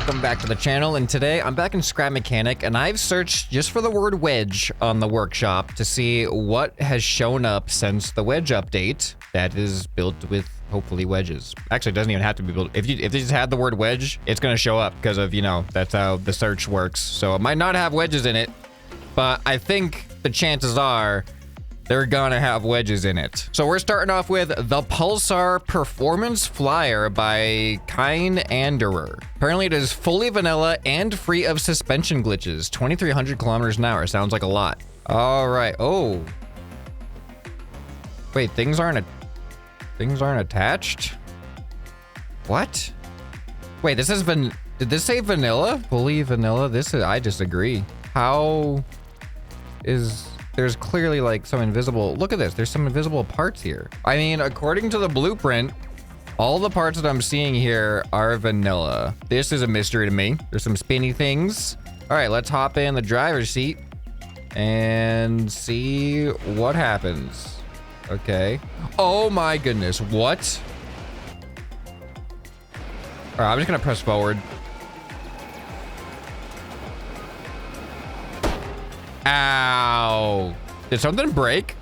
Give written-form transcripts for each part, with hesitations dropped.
welcome back to the channel, and today I'm back in Scrap Mechanic, and I've searched just for the word wedge on the workshop to see what has shown up since the wedge update that is built with hopefully wedges. Actually, it doesn't even have to be built. If you just had the word wedge, it's gonna show up because of, you know, that's how the search works. So it might not have wedges in it, but I think the chances are they're gonna have wedges in it. So we're starting off with the Pulsar Performance Flyer by Kine Anderer. Apparently it is fully vanilla and free of suspension glitches. 2,300 kilometers an hour. Sounds like a lot. All right. Oh. Wait, things aren't attached? What? Wait, this is did this say vanilla? Fully vanilla? I disagree. How is... There's clearly like some invisible, look at this, there's some invisible parts here. I mean, according to the blueprint, all the parts that I'm seeing here are vanilla. This is a mystery to me. There's some spinny things. All right, let's hop in the driver's seat and see what happens. Okay. Oh my goodness, what? All right, I'm just gonna press forward. Ow. Did something break?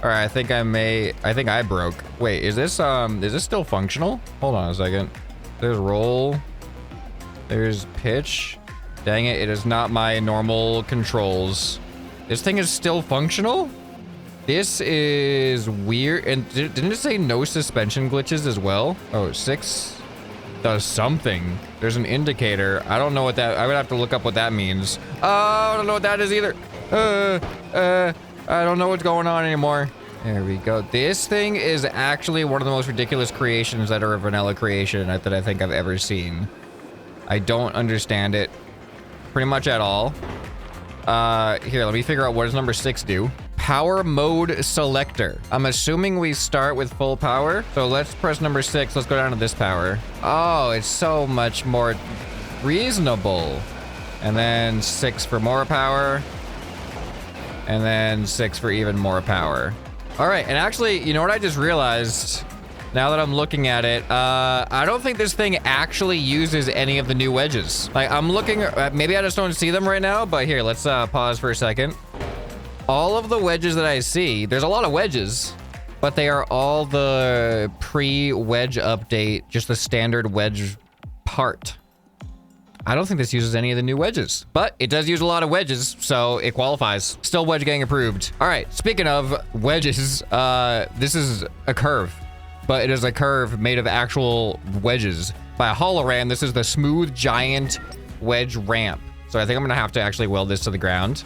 All right, I think I broke. Wait, is this still functional? Hold on a second. There's roll. There's pitch. Dang it, it is not my normal controls. This thing is still functional? This is weird. And didn't it say no suspension glitches as well? Oh, 6 does something. There's an indicator. I don't know what that, I would have to look up what that means. Oh, I don't know what that is either. I don't know what's going on anymore. There we go. This thing is actually one of the most ridiculous creations that are a vanilla creation that I think I've ever seen. I don't understand it pretty much at all. Here, let me figure out what does number 6 do. Power mode selector. I'm assuming we start with full power. So let's press number 6. Let's go down to this power. Oh, it's so much more reasonable. And then 6 for more power. And then 6 for even more power. All right, and actually, you know what I just realized? Now that I'm looking at it, I don't think this thing actually uses any of the new wedges. Like, I'm looking, maybe I just don't see them right now, but here, let's pause for a second. All of the wedges that I see, there's a lot of wedges, but they are all the pre-wedge update, just the standard wedge part. I don't think this uses any of the new wedges, but it does use a lot of wedges, so it qualifies. Still wedge gang approved. All right, speaking of wedges, this is a curve, but it is a curve made of actual wedges. By a hologram, this is the smooth giant wedge ramp. So I think I'm gonna have to actually weld this to the ground.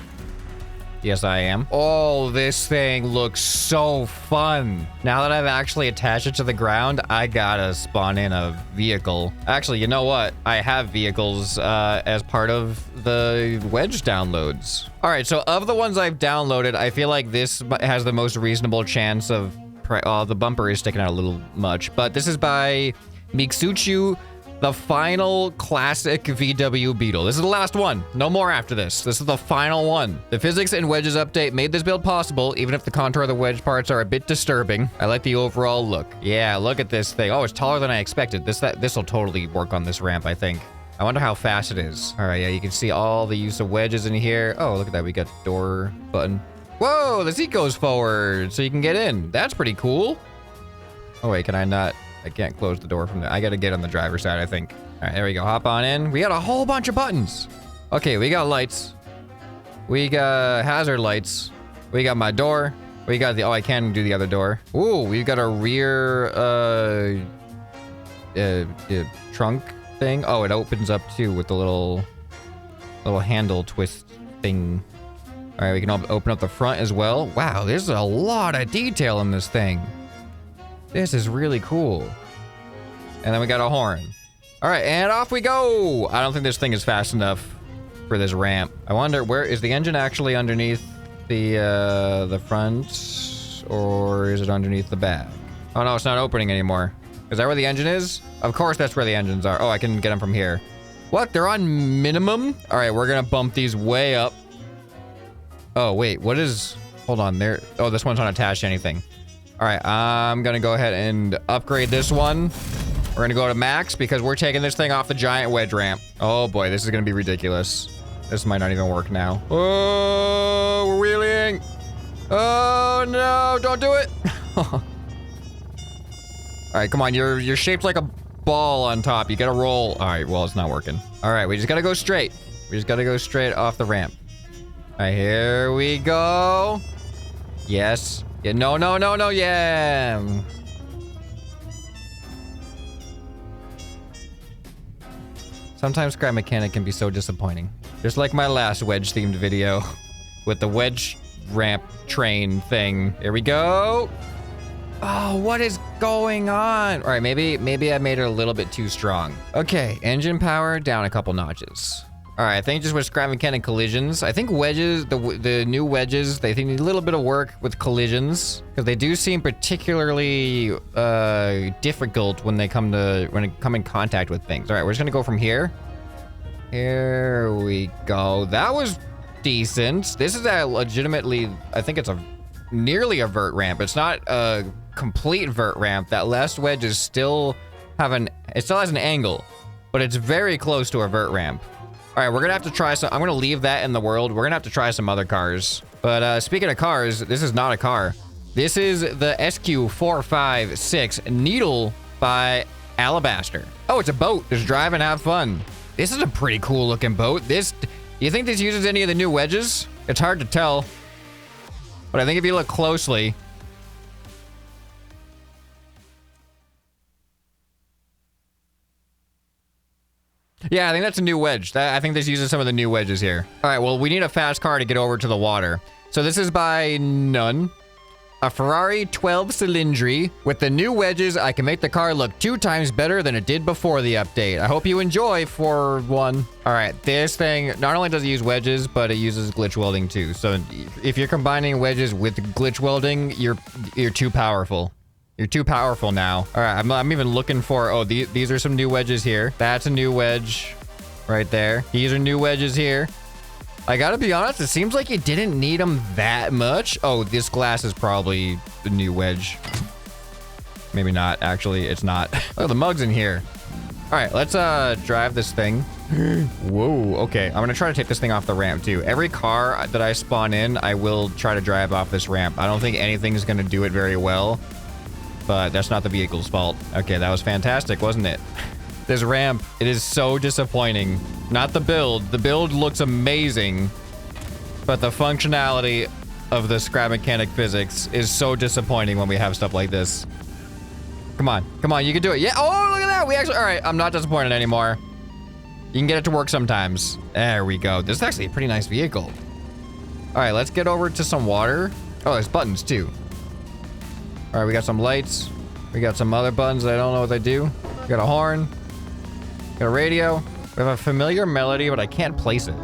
Yes, I am. Oh, this thing looks so fun. Now that I've actually attached it to the ground, I gotta spawn in a vehicle. Actually, you know what? I have vehicles as part of the wedge downloads. All right, so of the ones I've downloaded, I feel like this has the most reasonable chance of... Oh, the bumper is sticking out a little much, but this is by Miksuchu, the final classic VW Beetle. This is the last one. No more after this. This is the final one. The physics and wedges update made this build possible, even if the contour of the wedge parts are a bit disturbing. I like the overall look. Yeah, look at this thing. Oh, it's taller than I expected. This will totally work on this ramp, I think. I wonder how fast it is. All right, yeah, you can see all the use of wedges in here. Oh, look at that. We got door button. Whoa, the seat goes forward so you can get in. That's pretty cool. Oh, wait, can I not? I can't close the door from there. I gotta get on the driver's side, I think. All right, there we go. Hop on in. We got a whole bunch of buttons. Okay, we got lights. We got hazard lights. We got my door. We got the... Oh, I can do the other door. Ooh, we've got a rear trunk thing. Oh, it opens up too with the little handle twist thing. All right, we can open up the front as well. Wow, there's a lot of detail in this thing. This is really cool. And then we got a horn. All right, and off we go. I don't think this thing is fast enough for this ramp. I wonder, where is the engine actually underneath the front, or is it underneath the back? Oh no, it's not opening anymore. Is that where the engine is? Of course that's where the engines are. Oh, I can get them from here. What, they're on minimum? All right, we're gonna bump these way up. Oh, wait, what is, hold on there. Oh, this one's not attached to anything. All right, I'm gonna go ahead and upgrade this one. We're gonna go to max because we're taking this thing off the giant wedge ramp. Oh boy, this is gonna be ridiculous. This might not even work now. Oh, we're wheeling. Oh no, don't do it. All right, come on, you're shaped like a ball on top. You gotta roll. All right, well, it's not working. All right, we just gotta go straight. We just gotta go straight off the ramp. All right, here we go. Yes. Yeah, no, no, no, no, yeah. Sometimes Scrap Mechanic can be so disappointing. Just like my last wedge-themed video with the wedge ramp train thing. Here we go. Oh, what is going on? All right, maybe I made it a little bit too strong. Okay, engine power down a couple notches. All right, I think just with Scrap Mechanic collisions, I think wedges, the new wedges, they need a little bit of work with collisions because they do seem particularly difficult when they come in contact with things. All right, we're just gonna go from here. Here we go. That was decent. This is a legitimately, I think it's a nearly a vert ramp. It's not a complete vert ramp. That last wedge is still it still has an angle, but it's very close to a vert ramp. All right, we're gonna have to try some. I'm gonna leave that in the world. We're gonna have to try some other cars. But speaking of cars, this is not a car. This is the SQ456 Needle by Alabaster. Oh, it's a boat. Just drive and have fun. This is a pretty cool looking boat. You think this uses any of the new wedges? It's hard to tell, but I think if you look closely, yeah, I think that's a new wedge. I think this uses some of the new wedges here. All right, well, we need a fast car to get over to the water. So this is by none. A Ferrari 12 Cylindri. With the new wedges, I can make the car look 2 times better than it did before the update. I hope you enjoy for one. All right, this thing, not only does it use wedges, but it uses glitch welding too. So if you're combining wedges with glitch welding, you're too powerful. You're too powerful now. All right, I'm even looking for, oh, these are some new wedges here. That's a new wedge right there. These are new wedges here. I gotta be honest, it seems like you didn't need them that much. Oh, this glass is probably the new wedge. Maybe not, actually, it's not. Oh, the mug's in here. All right, let's drive this thing. Whoa, okay. I'm gonna try to take this thing off the ramp too. Every car that I spawn in, I will try to drive off this ramp. I don't think anything's gonna do it very well, but that's not the vehicle's fault. Okay, that was fantastic, wasn't it? This ramp, it is so disappointing. Not the build. The build looks amazing, but the functionality of the Scrap Mechanic physics is so disappointing when we have stuff like this. Come on, come on, you can do it. Yeah, oh, look at that. We actually, all right, I'm not disappointed anymore. You can get it to work sometimes. There we go. This is actually a pretty nice vehicle. All right, let's get over to some water. Oh, there's buttons too. All right, we got some lights. We got some other buttons that I don't know what they do. We got a horn. Got a radio. We have a familiar melody, but I can't place it.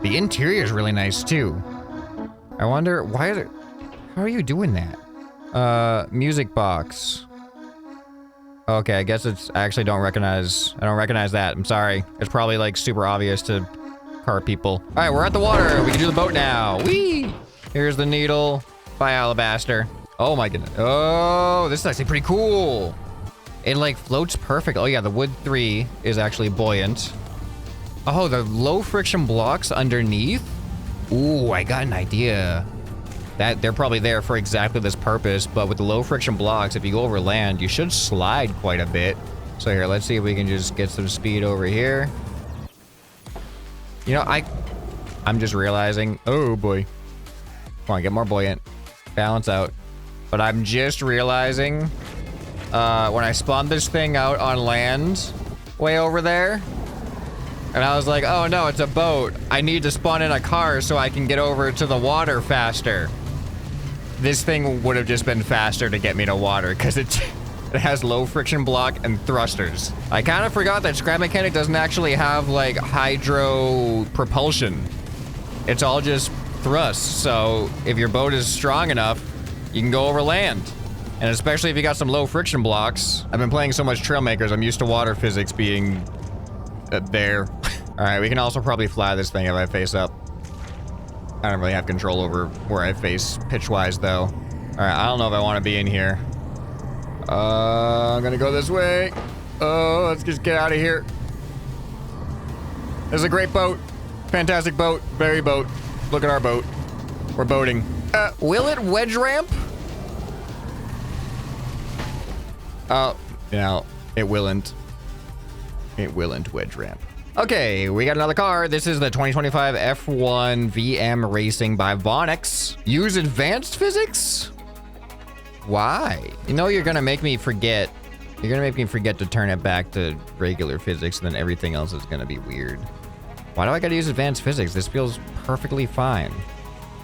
The interior is really nice too. I wonder why is it? How are you doing that? Music box. Okay, I guess it's I actually don't recognize. I don't recognize that. I'm sorry. It's probably like super obvious to car people. All right, we're at the water. We can do the boat now. Whee! Here's the Needle by Alabaster. Oh my goodness. Oh, this is actually pretty cool. It like floats perfect. Oh yeah, the wood 3 is actually buoyant. Oh, the low friction blocks underneath. Ooh, I got an idea. That they're probably there for exactly this purpose, but with the low friction blocks, if you go over land, you should slide quite a bit. So here, let's see if we can just get some speed over here. You know, I'm just realizing, oh boy. Come on, get more buoyant. Balance out. But I'm just realizing, when I spawned this thing out on land, way over there, and I was like, oh no, it's a boat. I need to spawn in a car so I can get over to the water faster. This thing would have just been faster to get me to water because it has low friction block and thrusters. I kind of forgot that Scrap Mechanic doesn't actually have like hydro propulsion. It's all just thrust. So if your boat is strong enough, you can go over land. And especially if you got some low friction blocks. I've been playing so much Trailmakers, I'm used to water physics being there. All right, we can also probably fly this thing if I face up. I don't really have control over where I face pitch-wise, though. All right, I don't know if I want to be in here. I'm gonna go this way. Oh, let's just get out of here. This is a great boat. Fantastic boat. Very boat. Look at our boat. We're boating. Will it wedge ramp? Oh, no, it willn't. It willn't wedge ramp. Okay, we got another car. This is the 2025 F1 VM Racing by Vonix. Use advanced physics? Why? You know, you're gonna make me forget. You're gonna make me forget to turn it back to regular physics, and then everything else is gonna be weird. Why do I gotta use advanced physics? This feels perfectly fine.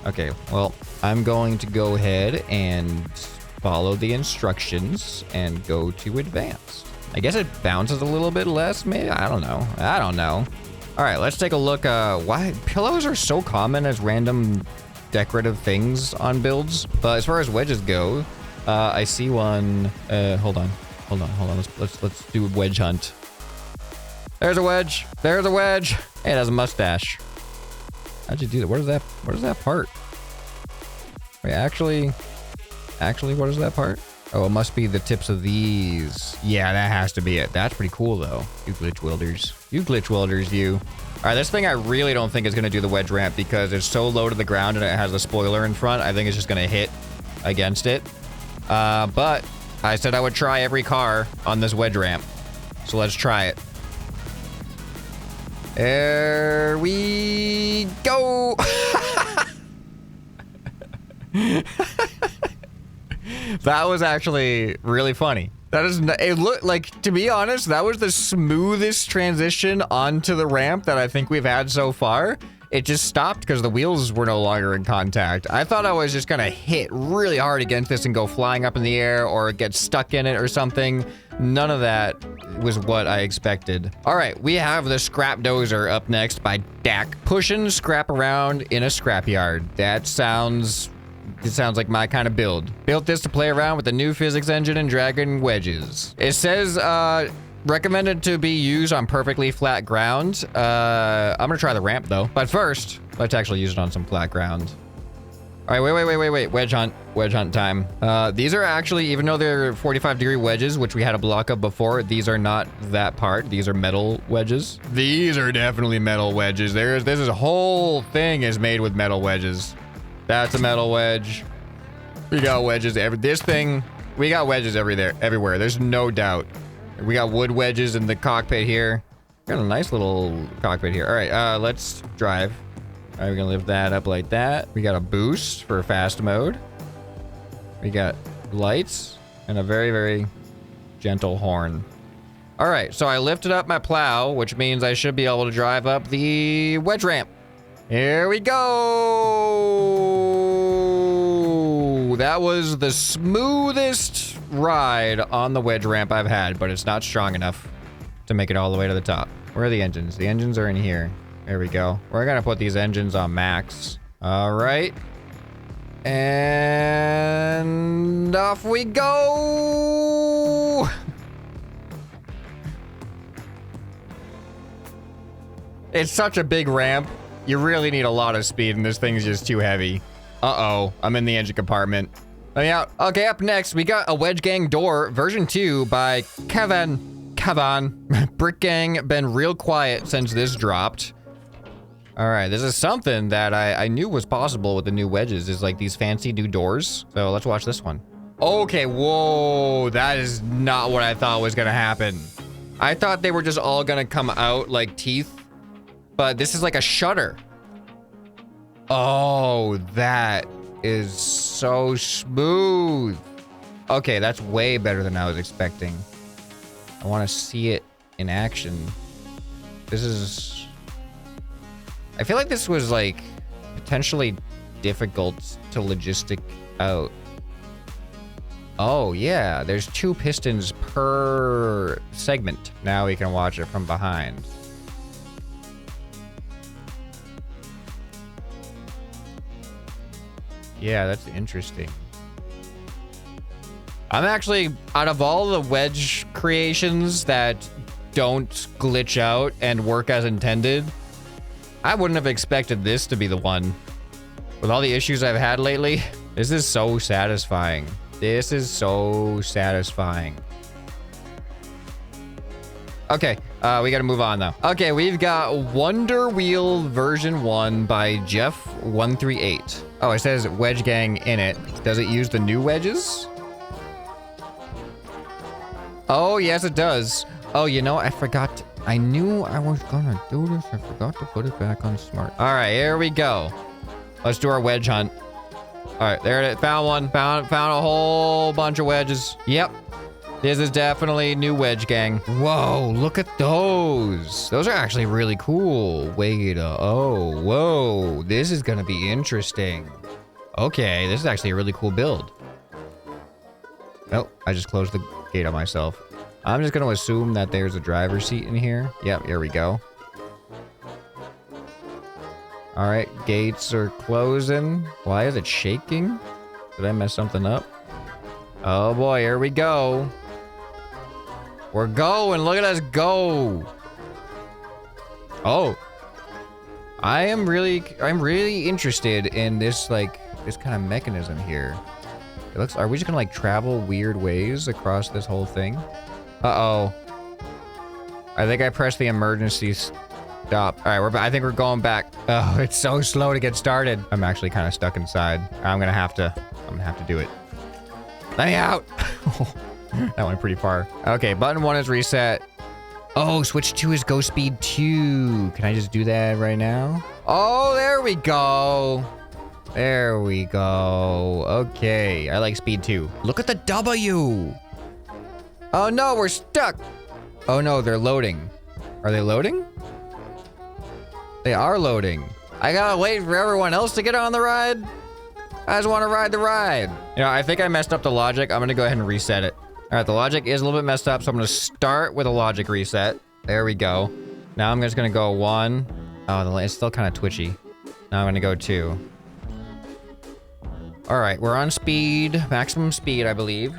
Okay, well, I'm going to go ahead and follow the instructions and go to advanced. I guess it bounces a little bit less, maybe? I don't know. I don't know. All right, let's take a look. Why pillows are so common as random decorative things on builds. But as far as wedges go, I see one. Hold on. Let's do a wedge hunt. There's a wedge. There's a wedge. Hey, it has a mustache. How'd you do that? What is that? What is that part? Wait, actually, what is that part? Oh, it must be the tips of these. Yeah, that has to be it. That's pretty cool, though. You glitch welders. You glitch welders, you. All right, this thing I really don't think is going to do the wedge ramp because it's so low to the ground and it has a spoiler in front. I think it's just going to hit against it. But I said I would try every car on this wedge ramp. So let's try it. There we go. That was actually really funny. That is, it looked like, to be honest, that was the smoothest transition onto the ramp that I think we've had so far. It just stopped because the wheels were no longer in contact. I thought I was just gonna hit really hard against this and go flying up in the air or get stuck in it or something. None of that was what I expected. All right, we have the Scrapdozer up next by Dak. Pushing scrap around in a scrapyard. That sounds... It sounds like my kind of build. Built this to play around with the new physics engine and dragging wedges. It says, recommended to be used on perfectly flat ground. I'm gonna try the ramp though. But first, let's actually use it on some flat ground. All right, wait. Wedge hunt time. These are actually, even though they're 45-degree wedges, which we had a block of before, these are not that part. These are metal wedges. These are definitely metal wedges. This whole thing is made with metal wedges. That's a metal wedge. We got wedges we got wedges everywhere. There's no doubt. We got wood wedges in the cockpit here. Got a nice little cockpit here. All right, let's drive. All right, we're gonna lift that up like that. We got a boost for fast mode. We got lights and a very, very gentle horn. All right, so I lifted up my plow, which means I should be able to drive up the wedge ramp. Here we go. That was the smoothest ride on the wedge ramp I've had, but it's not strong enough to make it all the way to the top. Where are the engines? The engines are in here. There we go. We're gonna put these engines on max. All right. And off we go. It's such a big ramp. You really need a lot of speed, and this thing's just too heavy. Uh-oh, I'm in the engine compartment. Let me out. Okay, up next, we got a Wedge Gang door, version 2 by Kevin. Brick Gang been real quiet since this dropped. All right, this is something that I knew was possible with the new wedges, is like these fancy new doors. So let's watch this one. Okay, whoa, that is not what I thought was gonna happen. I thought they were just all gonna come out like teeth. But this is like a shutter. Oh, that is so smooth. Okay, that's way better than I was expecting. I want to see it in action. This is... I feel like this was like potentially difficult to logistic out. Oh yeah, there's 2 pistons per segment. Now we can watch it from behind. Yeah, that's interesting. I'm actually, out of all the wedge creations that don't glitch out and work as intended, I wouldn't have expected this to be the one. With all the issues I've had lately, this is so satisfying. This is so satisfying. Okay, we gotta move on though. Okay, we've got Wonder Wheel version 1 by Jeff138. Oh, it says Wedge Gang in it. Does it use the new wedges? Oh, yes, it does. Oh, you know, I forgot. I knew I was gonna do this. I forgot to put it back on smart. All right, here we go. Let's do our wedge hunt. All right, there it is. Found one. Found a whole bunch of wedges. Yep. This is definitely new Wedge Gang. Whoa, look at those. Those are actually really cool. Wait, oh, whoa. This is gonna be interesting. Okay, this is actually a really cool build. Oh, I just closed the gate on myself. I'm just gonna assume that there's a driver's seat in here. Yep, here we go. All right, gates are closing. Why is it shaking? Did I mess something up? Oh boy, here we go. We're going. Look at us go. Oh. I'm really interested in this, like, this kind of mechanism here. It looks, are we just gonna, like, travel weird ways across this whole thing? Uh-oh. I think I pressed the emergency stop. All right, I think we're going back. Oh, it's so slow to get started. I'm actually kind of stuck inside. I'm gonna have to do it. Let me out. That went pretty far. Okay, button 1 is reset. Oh, switch 2 is go speed 2. Can I just do that right now? Oh, there we go. There we go. Okay, I like speed 2. Look at the W. Oh no, we're stuck. Oh no, they're loading. Are they loading? They are loading. I gotta wait for everyone else to get on the ride. I just want to ride the ride. You know, I think I messed up the logic. I'm gonna go ahead and reset it. All right, the logic is a little bit messed up, so I'm gonna start with a logic reset. There we go. Now I'm just gonna go 1. Oh, it's still kind of twitchy. Now I'm gonna go 2. All right, we're on speed, maximum speed, I believe.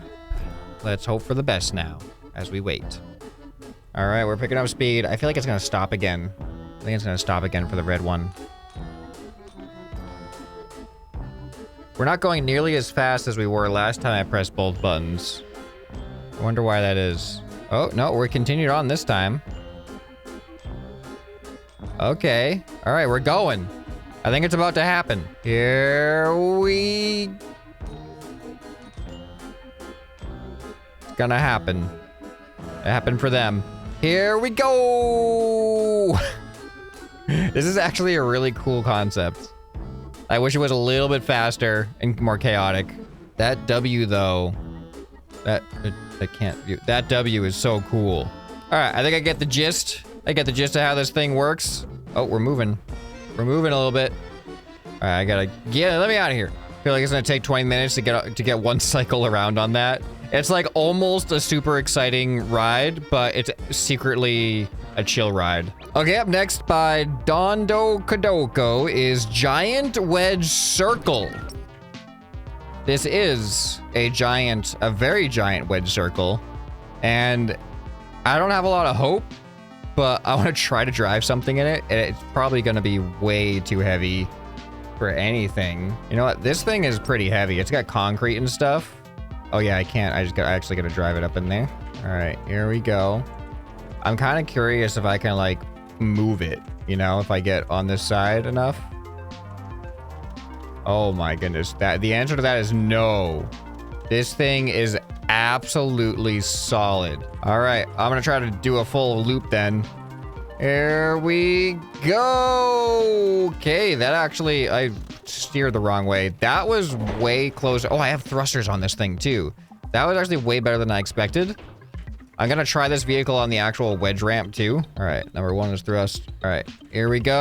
Let's hope for the best now, as we wait. All right, we're picking up speed. I feel like it's gonna stop again. I think it's gonna stop again for the red one. We're not going nearly as fast as we were last time I pressed both buttons. I wonder why that is. Oh, no, we're continued on this time. Okay. All right, we're going. I think it's about to happen. Here we... It's gonna happen. It happened for them. Here we go! This is actually a really cool concept. I wish it was a little bit faster and more chaotic. That W, though... That W is so cool. All right, I think I get the gist. I get the gist of how this thing works. Oh, we're moving. We're moving a little bit. All right, I gotta let me out of here. I feel like it's gonna take 20 minutes to get one cycle around on that. It's like almost a super exciting ride, but it's secretly a chill ride. Okay, up next by Dondo Kodoko is Giant Wedge Circle. This is a very giant wedge circle, and I don't have a lot of hope, but I want to try to drive something in it, and it's probably going to be way too heavy for anything. You know what? This thing is pretty heavy. It's got concrete and stuff. Oh yeah, I can't. I actually got to drive it up in there. All right, here we go. I'm kind of curious if I can like move it, you know, if I get on this side enough. Oh my goodness, the answer to that is no. This thing is absolutely solid. All right, I'm gonna try to do a full loop then. Here we go. Okay, that actually, I steered the wrong way. That was way closer. Oh, I have thrusters on this thing too. That was actually way better than I expected. I'm gonna try this vehicle on the actual wedge ramp too. All right, number 1 is thrust. All right, here we go.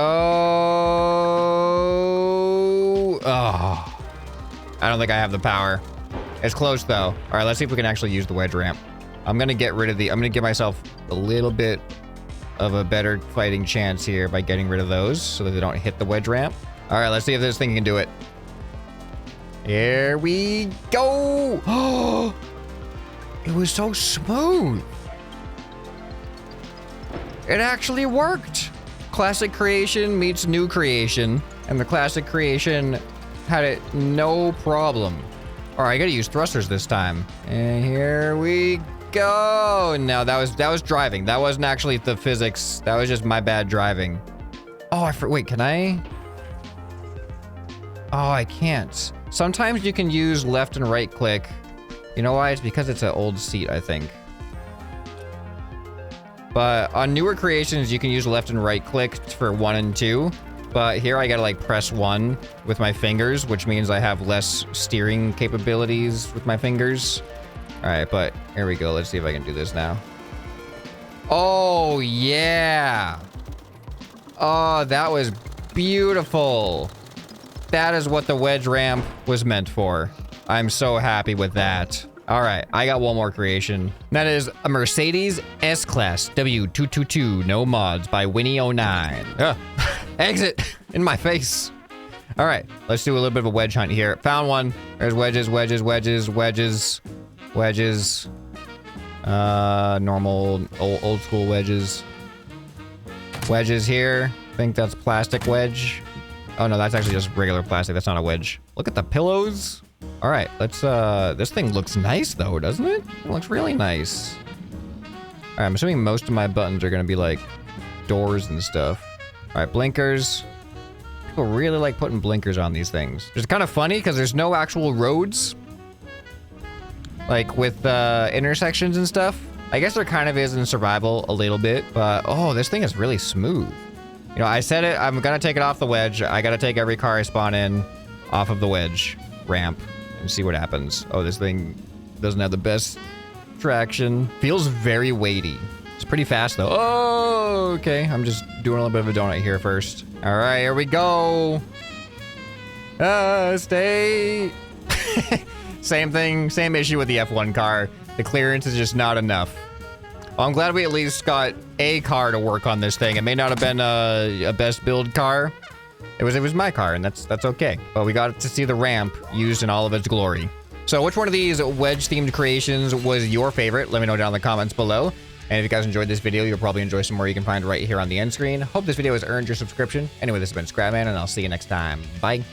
Oh, I don't think I have the power. It's close though. All right, let's see if we can actually use the wedge ramp. I'm gonna get rid of I'm gonna give myself a little bit of a better fighting chance here by getting rid of those so that they don't hit the wedge ramp. All right, let's see if this thing can do it. Here we go. Oh, it was so smooth. It actually worked. Classic creation meets new creation, and the classic creation had it no problem. All right, I gotta use thrusters this time. And here we go. No, that was driving. That wasn't actually the physics. That was just my bad driving. Oh, wait, can I? Oh, I can't. Sometimes you can use left and right click. You know why? It's because it's an old seat, I think. But on newer creations, you can use left and right click for 1 and 2. But here I gotta like press 1 with my fingers, which means I have less steering capabilities with my fingers. All right, but here we go. Let's see if I can do this now. Oh, yeah. Oh, that was beautiful. That is what the wedge ramp was meant for. I'm so happy with that. All right, I got one more creation. That is a Mercedes S-Class W222, no mods by Winnie09. Exit in my face. All right, let's do a little bit of a wedge hunt here. Found one. There's wedges, wedges, wedges, wedges, wedges. Normal, old school wedges. Wedges here. I think that's plastic wedge. Oh no, that's actually just regular plastic. That's not a wedge. Look at the pillows. All right, let's, this thing looks nice though, doesn't it? It looks really nice. All right, I'm assuming most of my buttons are gonna be like doors and stuff. All right, blinkers. People really like putting blinkers on these things. It's kind of funny because there's no actual roads. Like with, intersections and stuff. I guess there kind of is in survival a little bit, but oh, this thing is really smooth. You know, I said it, I'm gonna take it off the wedge. I gotta take every car I spawn in off of the wedge ramp and see what happens. Oh, this thing doesn't have the best traction. Feels very weighty. It's pretty fast though. Oh, okay. I'm just doing a little bit of a donut here first. All right, here we go. Stay. Same thing, same issue with the F1 car. The clearance is just not enough. Well, I'm glad we at least got a car to work on this thing. It may not have been a best build car. It was my car, and that's okay. But we got to see the ramp used in all of its glory. So which one of these wedge-themed creations was your favorite? Let me know down in the comments below. And if you guys enjoyed this video, you'll probably enjoy some more you can find right here on the end screen. Hope this video has earned your subscription. Anyway, this has been ScrapMan, and I'll see you next time. Bye.